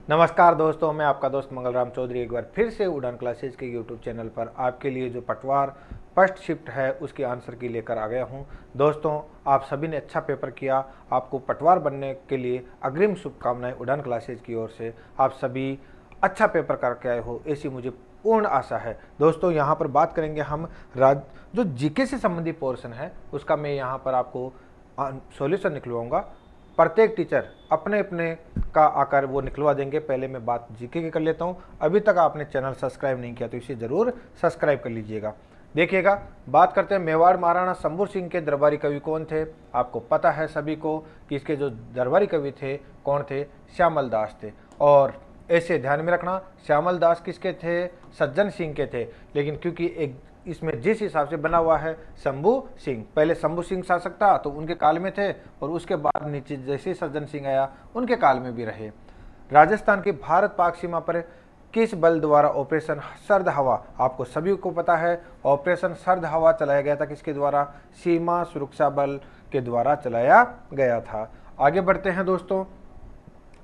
नमस्कार दोस्तों, मैं आपका दोस्त मंगलराम चौधरी एक बार फिर से उड़ान क्लासेज के यूट्यूब चैनल पर आपके लिए जो पटवार फर्स्ट शिफ्ट है उसके आंसर की लेकर आ गया हूं। दोस्तों, आप सभी ने अच्छा पेपर किया। आपको पटवार बनने के लिए अग्रिम शुभकामनाएं उड़ान क्लासेज की ओर से। आप सभी अच्छा पेपर करके आए हो, ऐसी मुझे पूर्ण आशा है। दोस्तों, यहाँ पर बात करेंगे हम जो जीके से संबंधित पोर्शन है उसका मैं यहाँ पर आपको सॉल्यूशन निकलवाऊंगा। प्रत्येक टीचर अपने अपने का आकर वो निकलवा देंगे। पहले मैं बात जीके की कर लेता हूँ। अभी तक आपने चैनल सब्सक्राइब नहीं किया तो इसे ज़रूर सब्सक्राइब कर लीजिएगा। देखिएगा, बात करते हैं मेवाड़ महाराणा शंभू सिंह के दरबारी कवि कौन थे। आपको पता है सभी को कि इसके जो दरबारी कवि थे कौन थे, श्यामल दास थे। और ऐसे ध्यान में रखना, श्यामल दास किसके थे, सज्जन सिंह के थे। लेकिन क्योंकि एक इसमें जिस हिसाब से बना हुआ है शंभू सिंह, पहले शंभू सिंह शासक था तो उनके काल में थे और उसके बाद नीचे जैसे सज्जन सिंह आया उनके काल में भी रहे। राजस्थान की भारत पाक सीमा पर किस बल द्वारा ऑपरेशन सर्द हवा, आपको सभी को पता है ऑपरेशन सर्द हवा चलाया गया था। किसके द्वारा, सीमा सुरक्षा बल के द्वारा चलाया गया था। आगे बढ़ते हैं दोस्तों।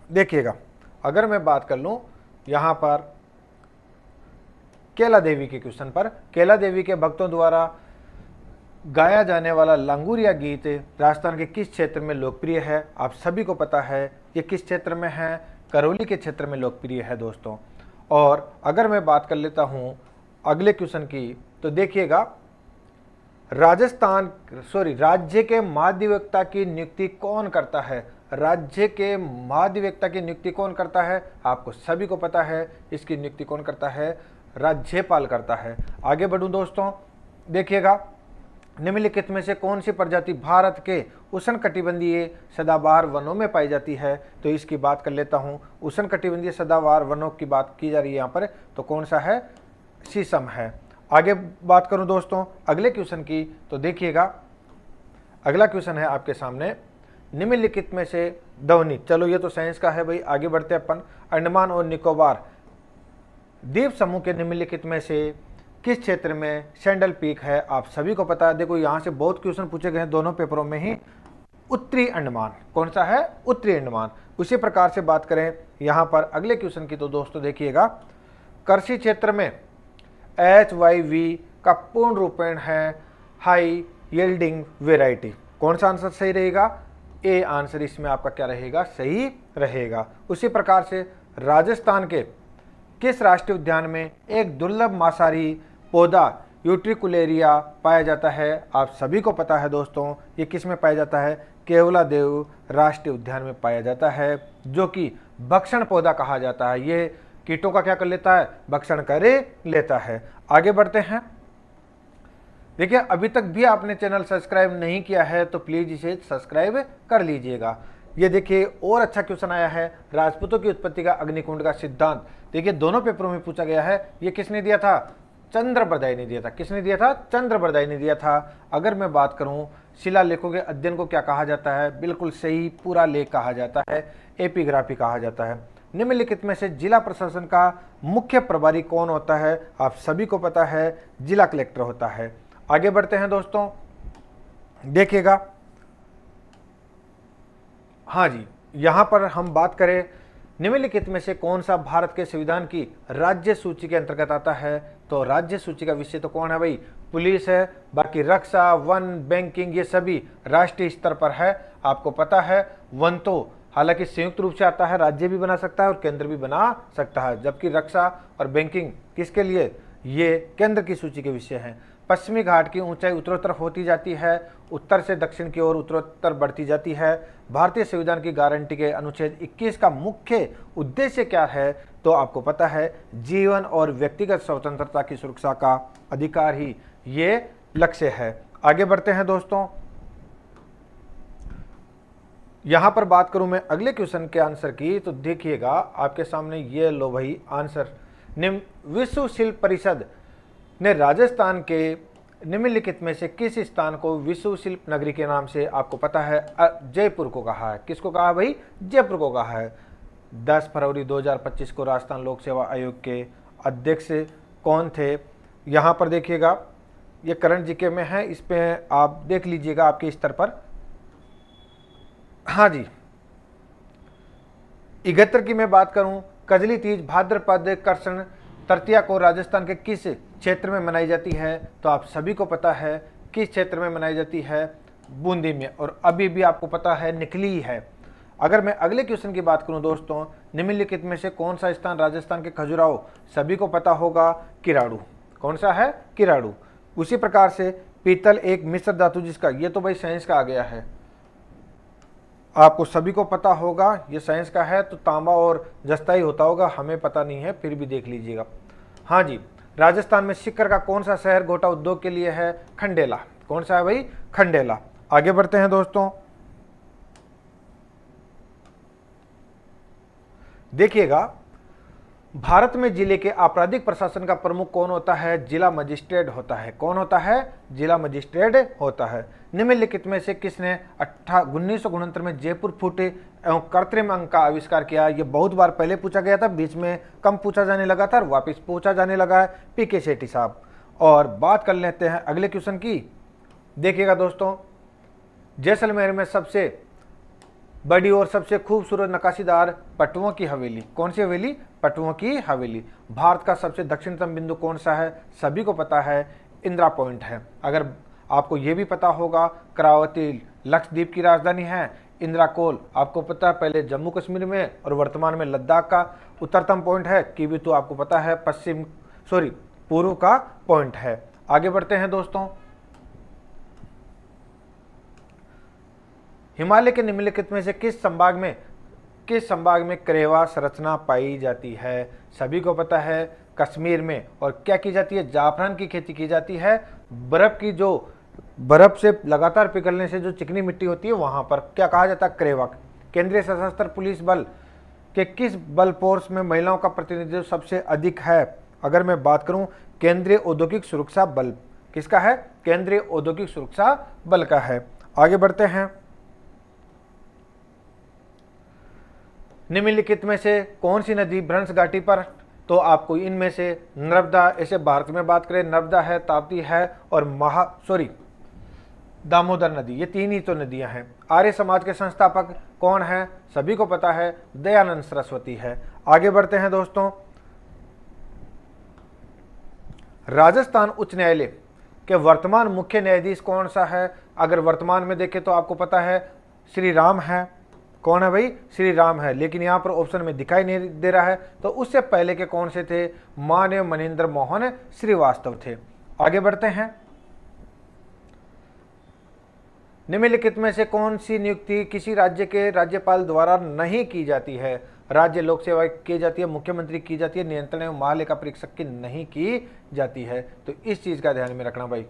देखिएगा, अगर मैं बात कर लूँ यहाँ पर केला देवी के क्वेश्चन पर, केला देवी के भक्तों द्वारा गाया जाने वाला लांगुरिया गीत राजस्थान के किस क्षेत्र में लोकप्रिय है। आप सभी को पता है ये किस क्षेत्र में है, करौली के क्षेत्र में लोकप्रिय है दोस्तों। और अगर मैं बात कर लेता हूँ अगले क्वेश्चन की, तो देखिएगा, राज्य के महाधिवक्ता की नियुक्ति कौन करता है। राज्य के महाधिवक्ता की नियुक्ति कौन करता है, आपको सभी को पता है इसकी नियुक्ति कौन करता है, राज्यपाल करता है। आगे बढ़ूं दोस्तों, देखिएगा, निम्नलिखित में से कौन सी प्रजाति भारत के उष्णकटिबंधीय सदाबहार वनों में पाई जाती है। तो इसकी बात कर लेता हूं। उष्णकटिबंधीय सदाबहार वनों की बात की जा रही है यहाँ पर, तो कौन सा है, शीशम है। आगे बात करूं दोस्तों अगले क्वेश्चन की, तो देखिएगा, अगला क्वेश्चन है आपके सामने, निम्नलिखित में से ध्वनि, चलो ये तो साइंस का है भाई। आगे बढ़ते अपन, अंडमान और निकोबार द्वीप समूह के निम्नलिखित में से किस क्षेत्र में सैंडल पीक है। आप सभी को पता है, देखो यहाँ से बहुत क्वेश्चन पूछे गए हैं दोनों पेपरों में ही। उत्तरी अंडमान कौन सा है, उत्तरी अंडमान। उसी प्रकार से बात करें यहाँ पर अगले क्वेश्चन की, तो दोस्तों देखिएगा, कृषि क्षेत्र में HYV का पूर्ण रूपेण है हाई यील्डिंग वेराइटी। कौन सा आंसर सही रहेगा, ए आंसर इसमें आपका क्या रहेगा, सही रहेगा। उसी प्रकार से राजस्थान के किस राष्ट्रीय उद्यान में एक दुर्लभ मांसाहारी पौधा यूट्रिकुलेरिया पाया जाता है। आप सभी को पता है दोस्तों ये किस में पाया जाता है, केवलादेव राष्ट्रीय उद्यान में पाया जाता है, जो कि भक्षण पौधा कहा जाता है। ये कीटों का क्या कर लेता है, भक्षण कर लेता है। आगे बढ़ते हैं। देखिए, अभी तक भी आपने चैनल सब्सक्राइब नहीं किया है तो प्लीज इसे सब्सक्राइब कर लीजिएगा। ये देखिए, और अच्छा क्वेश्चन आया है, राजपूतों की उत्पत्ति का अग्निकुंड का सिद्धांत। देखिए, दोनों पेपरों में पूछा गया है। ये किसने दिया था, चंद्रबरदाई ने दिया था। किसने दिया था, चंद्रबरदाई ने दिया था। अगर मैं बात करूं शिलालेखों के अध्ययन को क्या कहा जाता है, बिल्कुल सही, पूरा लेख कहा जाता है, एपिग्राफी कहा जाता है। निम्नलिखित में से जिला प्रशासन का मुख्य प्रभारी कौन होता है। आप सभी को पता है जिला कलेक्टर होता है। आगे बढ़ते हैं दोस्तों, देखिएगा, हाँ जी, यहाँ पर हम बात करें निम्नलिखित में से कौन सा भारत के संविधान की राज्य सूची के अंतर्गत आता है। तो राज्य सूची का विषय तो कौन है भाई, पुलिस है। बाकी रक्षा, वन, बैंकिंग ये सभी राष्ट्रीय स्तर पर है। आपको पता है वन तो हालांकि संयुक्त रूप से आता है, राज्य भी बना सकता है और केंद्र भी बना सकता है, जबकि रक्षा और बैंकिंग किसके लिए, ये केंद्र की सूची के विषय हैं। पश्चिमी घाट की ऊंचाई उत्तरोत्तर होती जाती है, उत्तर से दक्षिण की ओर उत्तरोत्तर बढ़ती जाती है। भारतीय संविधान की गारंटी के अनुच्छेद 21 का मुख्य उद्देश्य क्या है। तो आपको पता है जीवन और व्यक्तिगत स्वतंत्रता की सुरक्षा का अधिकार ही ये लक्ष्य है। आगे बढ़ते हैं दोस्तों, यहां पर बात करूं मैं अगले क्वेश्चन के आंसर की, तो देखिएगा आपके सामने ये लो भाई आंसर। विश्व शिल्प परिषद ने राजस्थान के निम्नलिखित में से किस स्थान को विश्व शिल्प नगरी के नाम से, आपको पता है, जयपुर को कहा है। किसको कहा भाई, जयपुर को कहा है। 10 फरवरी 2025 को राजस्थान लोक सेवा आयोग के अध्यक्ष कौन थे। यहाँ पर देखिएगा, ये करंट जीके में है, इस पे आप देख लीजिएगा आपके स्तर पर। हाँ जी, 71 की मैं बात करूं कजली तीज भाद्रपद कृष्ण तृतीया को राजस्थान के किस क्षेत्र में मनाई जाती है? तो आप सभी को पता है किस क्षेत्र में मनाई जाती है, बूंदी में, और अभी भी आपको पता है निकली है। अगर मैं अगले क्वेश्चन की बात करूं दोस्तों, निम्नलिखित में से कौन सा स्थान राजस्थान के खजुराहो, सभी को पता होगा किराड़ू। कौन सा है? किराड़ू। उसी प्रकार से पीतल एक मिश्र धातु जिसका, ये तो भाई साइंस का आ गया है, आपको सभी को पता होगा, ये साइंस का है, तो तांबा और जस्ता ही होता होगा, हमें पता नहीं है, फिर भी देख लीजिएगा। हाँ जी, राजस्थान में सिक्कर का कौन सा शहर गोटा उद्योग के लिए है? खंडेला। कौन सा है भाई? खंडेला। आगे बढ़ते हैं दोस्तों, देखिएगा, भारत में जिले के आपराधिक प्रशासन का प्रमुख कौन होता है? जिला मजिस्ट्रेट होता है। कौन होता है? जिला मजिस्ट्रेट होता है। निम्नलिखित में से किसने 1969 में जयपुर फुट एवं कृत्रिम अंक का आविष्कार किया? ये बहुत बार पहले पूछा गया था, बीच में कम पूछा जाने लगा था और वापस पूछा जाने लगा है, पीके सेठी साहब। और बात कर लेते हैं अगले क्वेश्चन की। देखिएगा दोस्तों, जैसलमेर में सबसे बड़ी और सबसे खूबसूरत नक्काशीदार पटुओं की हवेली, कौन सी हवेली? पटुओं की हवेली। भारत का सबसे दक्षिणतम बिंदु कौन सा है? सभी को पता है, इंदिरा पॉइंट है। अगर आपको ये भी पता होगा, करावती लक्षद्वीप की राजधानी है। इंदिरा कोल आपको पता है पहले जम्मू कश्मीर में और वर्तमान में लद्दाख का उत्तरतम पॉइंट है। किबिथु आपको पता है पूर्व का पॉइंट है। आगे बढ़ते हैं दोस्तों, हिमालय के निम्नलिखित में से किस संभाग में करेवा संरचना पाई जाती है? सभी को पता है, कश्मीर में। और क्या की जाती है? जाफरान की खेती की जाती है। बर्फ से लगातार पिघलने से जो चिकनी मिट्टी होती है वहां पर क्या कहा जाता है? करेवा। केंद्रीय सशस्त्र पुलिस बल के किस बल फोर्स में महिलाओं का प्रतिनिधित्व सबसे अधिक है? अगर मैं बात करूं, केंद्रीय औद्योगिक सुरक्षा बल। किसका है? केंद्रीय औद्योगिक सुरक्षा बल का है। आगे बढ़ते हैं, निम्नलिखित में से कौन सी नदी भ्रंश घाटी पर? तो आपको इनमें से नर्मदा, ऐसे भारत में बात करें, नर्मदा है, ताप्ती है और दामोदर नदी, ये तीन ही तो नदियां हैं। आर्य समाज के संस्थापक कौन है? सभी को पता है, दयानंद सरस्वती है। आगे बढ़ते हैं दोस्तों, राजस्थान उच्च न्यायालय के वर्तमान मुख्य न्यायाधीश कौन सा है? अगर वर्तमान में देखें तो आपको पता है श्री राम है। कौन है भाई? श्री राम है, लेकिन यहाँ पर ऑप्शन में दिखाई नहीं दे रहा है। तो उससे पहले के कौन से थे? मानव मनिंदर मोहन श्रीवास्तव थे। आगे बढ़ते हैं, निम्नलिखित में से कौन सी नियुक्ति किसी राज्य के राज्यपाल द्वारा नहीं की जाती है? राज्य लोक सेवा की जाती है, मुख्यमंत्री की जाती है, नियंत्रण एवं महालेखा परीक्षक की नहीं की जाती है। तो इस चीज का ध्यान में रखना भाई।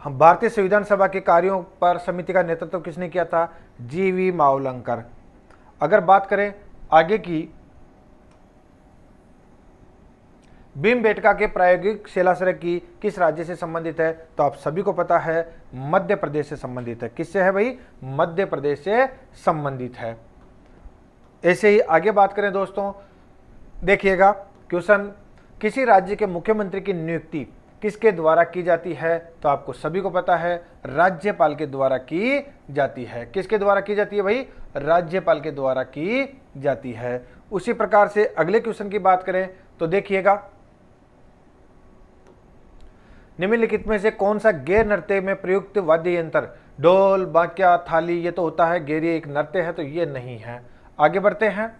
हम भारतीय संविधान सभा के कार्यों पर समिति का नेतृत्व किसने किया था? जीवी मावलंकर। अगर बात करें आगे की, भीमबेटका के प्रायोगिक शिलाश्रय की किस राज्य से संबंधित है? तो आप सभी को पता है, मध्य प्रदेश से संबंधित है। किससे है भाई? मध्य प्रदेश से संबंधित है। ऐसे ही आगे बात करें दोस्तों, देखिएगा क्वेश्चन, किसी राज्य के मुख्यमंत्री की नियुक्ति किसके द्वारा की जाती है? तो आपको सभी को पता है, राज्यपाल के द्वारा की जाती है। किसके द्वारा की जाती है भाई? राज्यपाल के द्वारा की जाती है। उसी प्रकार से अगले क्वेश्चन की बात करें तो देखिएगा, निम्नलिखित में से कौन सा गैर नृत्य में प्रयुक्त वाद्य यंत्र? ढोल, बांक्या, थाली, ये तो होता है गैर एक नृत्य है, तो ये नहीं है। आगे बढ़ते हैं,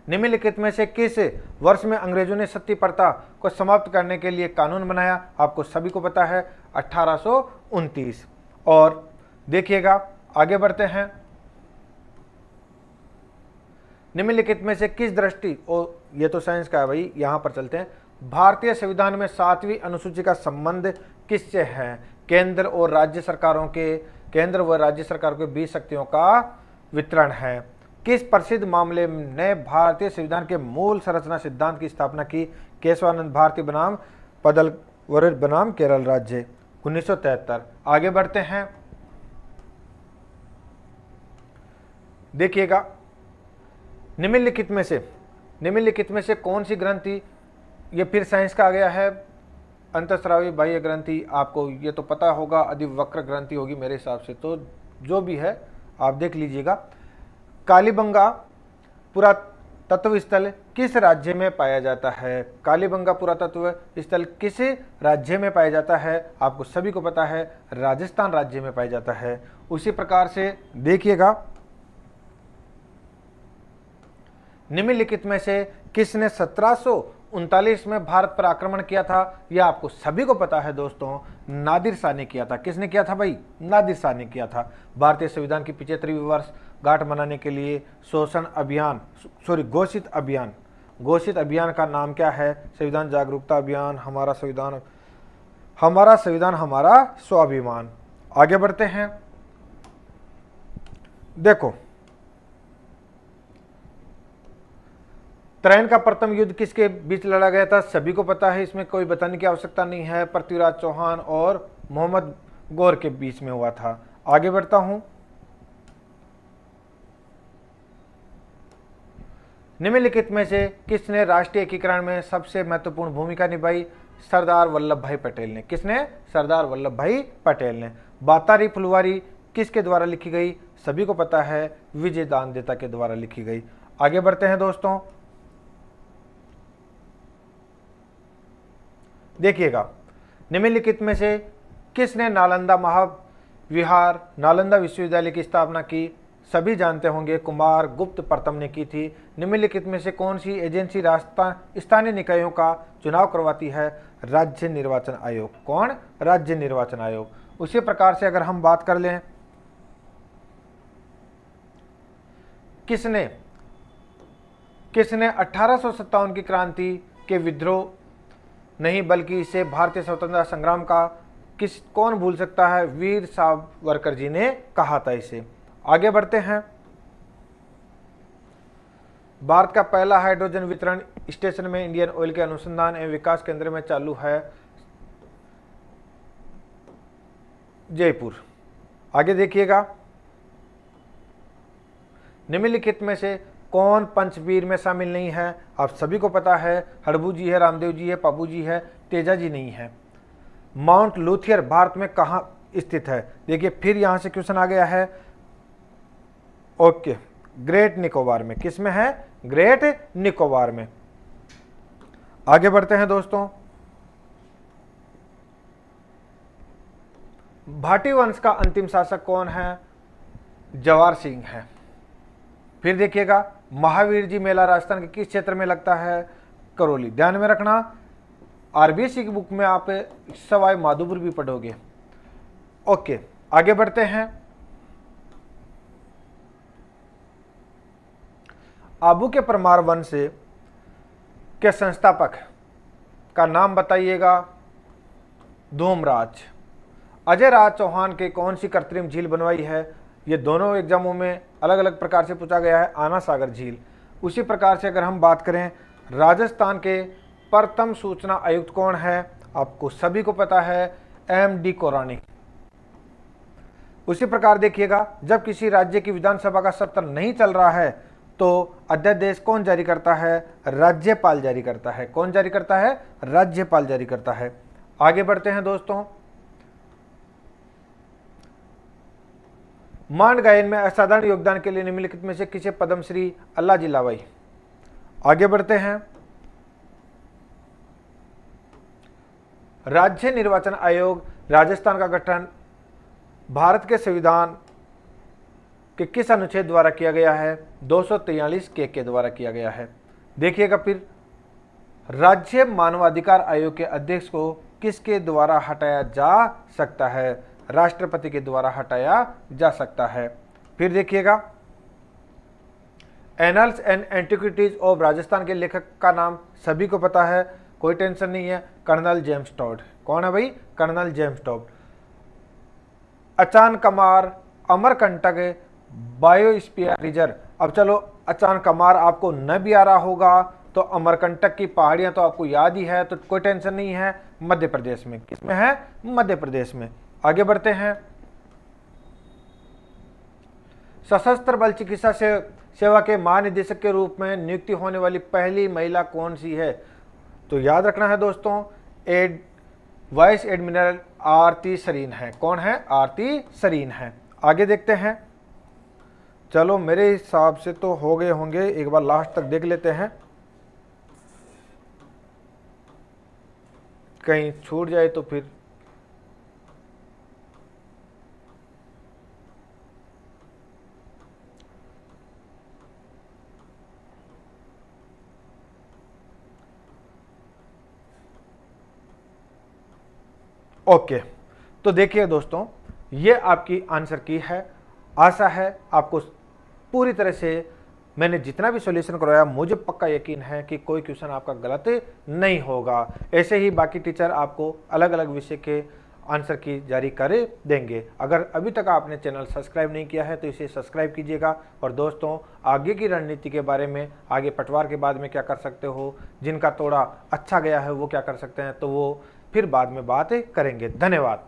निम्नलिखित में से किस वर्ष में अंग्रेजों ने सती प्रथा को समाप्त करने के लिए कानून बनाया? आपको सभी को पता है, 1829। और देखिएगा आगे बढ़ते हैं, निम्नलिखित में से किस दृष्टि, और ये तो साइंस का है भाई, यहां पर चलते हैं, भारतीय संविधान में 7वीं अनुसूची का संबंध किससे है? केंद्र व राज्य सरकारों के बीच शक्तियों का वितरण है। किस प्रसिद्ध मामले ने भारतीय संविधान के मूल संरचना सिद्धांत की स्थापना की? केशवानंद भारती बनाम पदलवर बनाम केरल राज्य, 1973। आगे बढ़ते हैं, देखिएगा, निम्नलिखित में से कौन सी ग्रंथि, ये फिर साइंस का आ गया है, अंतःस्रावी बाह्य ग्रंथि, आपको ये तो पता होगा, अधिवक्र ग्रंथि होगी मेरे हिसाब से, तो जो भी है आप देख लीजिएगा। कालीबंगा तत्व स्थल किस राज्य में पाया जाता है? कालीबंगा पुरातत्व स्थल किस राज्य में पाया जाता है? आपको सभी को पता है राजस्थान राज्य में पाया जाता है। उसी प्रकार से देखिएगा, निम्नलिखित में से किसने 1739 में भारत पर आक्रमण किया था? यह आपको सभी को पता है दोस्तों, नादिर शाह ने किया था। किसने किया था भाई? नादिर शाह ने किया था। भारतीय संविधान की 75वीं वर्षगांठ मनाने के लिए घोषित अभियान का नाम क्या है? संविधान जागरूकता अभियान, हमारा संविधान हमारा स्वाभिमान। आगे बढ़ते हैं। देखो, त्रैन का प्रथम युद्ध किसके बीच लड़ा गया था? सभी को पता है, इसमें कोई बताने की आवश्यकता नहीं है। पृथ्वीराज चौहान और मोहम्मद गौर के बीच में हुआ था। आगे बढ़ता हूं। निम्नलिखित में से किसने राष्ट्रीय एकीकरण में सबसे महत्वपूर्ण भूमिका निभाई? सरदार वल्लभ भाई पटेल ने। किसने? सरदार वल्लभ भाई पटेल ने। बातारी फुलवारी किसके द्वारा लिखी गई? सभी को पता है, विजय दानदेता के द्वारा लिखी गई। आगे बढ़ते हैं दोस्तों। देखिएगा, निम्नलिखित में से किसने नालंदा विश्वविद्यालय की स्थापना की? सभी जानते होंगे, कुमार गुप्त प्रथम ने की थी। निम्नलिखित में से कौन सी एजेंसी स्थानीय निकायों का चुनाव करवाती है? राज्य निर्वाचन आयोग। कौन? राज्य निर्वाचन आयोग। उसी प्रकार से अगर हम बात कर लें, किसने 1857 की क्रांति के विद्रोह नहीं बल्कि इसे भारतीय स्वतंत्रता संग्राम का कौन भूल सकता है? वीर सावरकर जी ने कहा था इसे। आगे बढ़ते हैं। भारत का पहला हाइड्रोजन वितरण स्टेशन में इंडियन ऑयल के अनुसंधान एवं विकास केंद्र में चालू है, जयपुर। आगे देखिएगा, निम्नलिखित में से कौन पंचवीर में शामिल नहीं है? आप सभी को पता है, हड़बू जी है, रामदेव जी है, पाबू जी है, तेजा जी नहीं है। माउंट लूथियर भारत में कहां स्थित है? देखिए, फिर यहां से क्वेश्चन आ गया है। ओके, ग्रेट निकोबार में। किस में है? ग्रेट निकोबार में। आगे बढ़ते हैं दोस्तों। भाटी वंश का अंतिम शासक कौन है? जवार सिंह है। फिर देखिएगा, महावीर जी मेला राजस्थान के किस क्षेत्र में लगता है? करौली। ध्यान में रखना, आरबीएससी की बुक में आप सवाई माधोपुर भी पढ़ोगे। ओके, आगे बढ़ते हैं। आबू के परमार वंश के संस्थापक का नाम बताइएगा? धूमराज। अजय राज चौहान के कौन सी कृत्रिम झील बनवाई है? ये दोनों एग्जामों में अलग अलग प्रकार से पूछा गया है। आना सागर झील। उसी प्रकार से अगर हम बात करें, राजस्थान के प्रथम सूचना आयुक्त कौन है? आपको सभी को पता है, एम.डी. कोरानी। उसी प्रकार देखिएगा, जब किसी राज्य की विधानसभा का सत्र नहीं चल रहा है तो अध्यादेश कौन जारी करता है? राज्यपाल जारी करता है। कौन जारी करता है? राज्यपाल जारी करता है। आगे बढ़ते हैं दोस्तों। मांड गायन में असाधारण योगदान के लिए निम्नलिखित में से किसे पद्मश्री अल्लाह जी लावाई? आगे बढ़ते हैं। राज्य निर्वाचन आयोग राजस्थान का गठन भारत के संविधान के किस अनुच्छेद द्वारा किया गया है? 243 के द्वारा किया गया है। देखिएगा, फिर राज्य मानवाधिकार आयोग के अध्यक्ष को किसके द्वारा हटाया जा सकता है? राष्ट्रपति के द्वारा हटाया जा सकता है। फिर देखिएगा, annuls and antiquities of Rajasthan के लेखक का नाम सभी को पता है, कोई टेंशन नहीं है, कर्नल जेम्स टॉड। कौन है भाई? Colonel James Tod. Achanakmar, Amarkantak biosphere reserve. अब चलो, अचानकमार आपको न भी आ रहा होगा तो अमरकंटक की पहाड़ियां तो आपको याद ही है, तो कोई टेंशन नहीं है, मध्य प्रदेश में। किसमें है? मध्य प्रदेश में। आगे बढ़ते हैं। सशस्त्र बल चिकित्सा सेवा के महानिदेशक के रूप में नियुक्ति होने वाली पहली महिला कौन सी है? तो याद रखना है दोस्तों, वाइस एडमिरल आरती सरीन है। कौन है? आरती सरीन है। आगे देखते हैं। चलो मेरे हिसाब से तो हो गए होंगे, एक बार लास्ट तक देख लेते हैं, कहीं छूट जाए तो फिर। ओके, तो देखिए दोस्तों, ये आपकी आंसर की है। आशा है आपको पूरी तरह से मैंने जितना भी सॉल्यूशन करवाया, मुझे पक्का यकीन है कि कोई क्वेश्चन आपका गलत नहीं होगा। ऐसे ही बाकी टीचर आपको अलग अलग विषय के आंसर की जारी कर देंगे। अगर अभी तक आपने चैनल सब्सक्राइब नहीं किया है तो इसे सब्सक्राइब कीजिएगा। और दोस्तों, आगे की रणनीति के बारे में, आगे पटवार के बाद में क्या कर सकते हो, जिनका तोड़ा अच्छा गया है वो क्या कर सकते हैं, तो वो फिर बाद में बात करेंगे। धन्यवाद।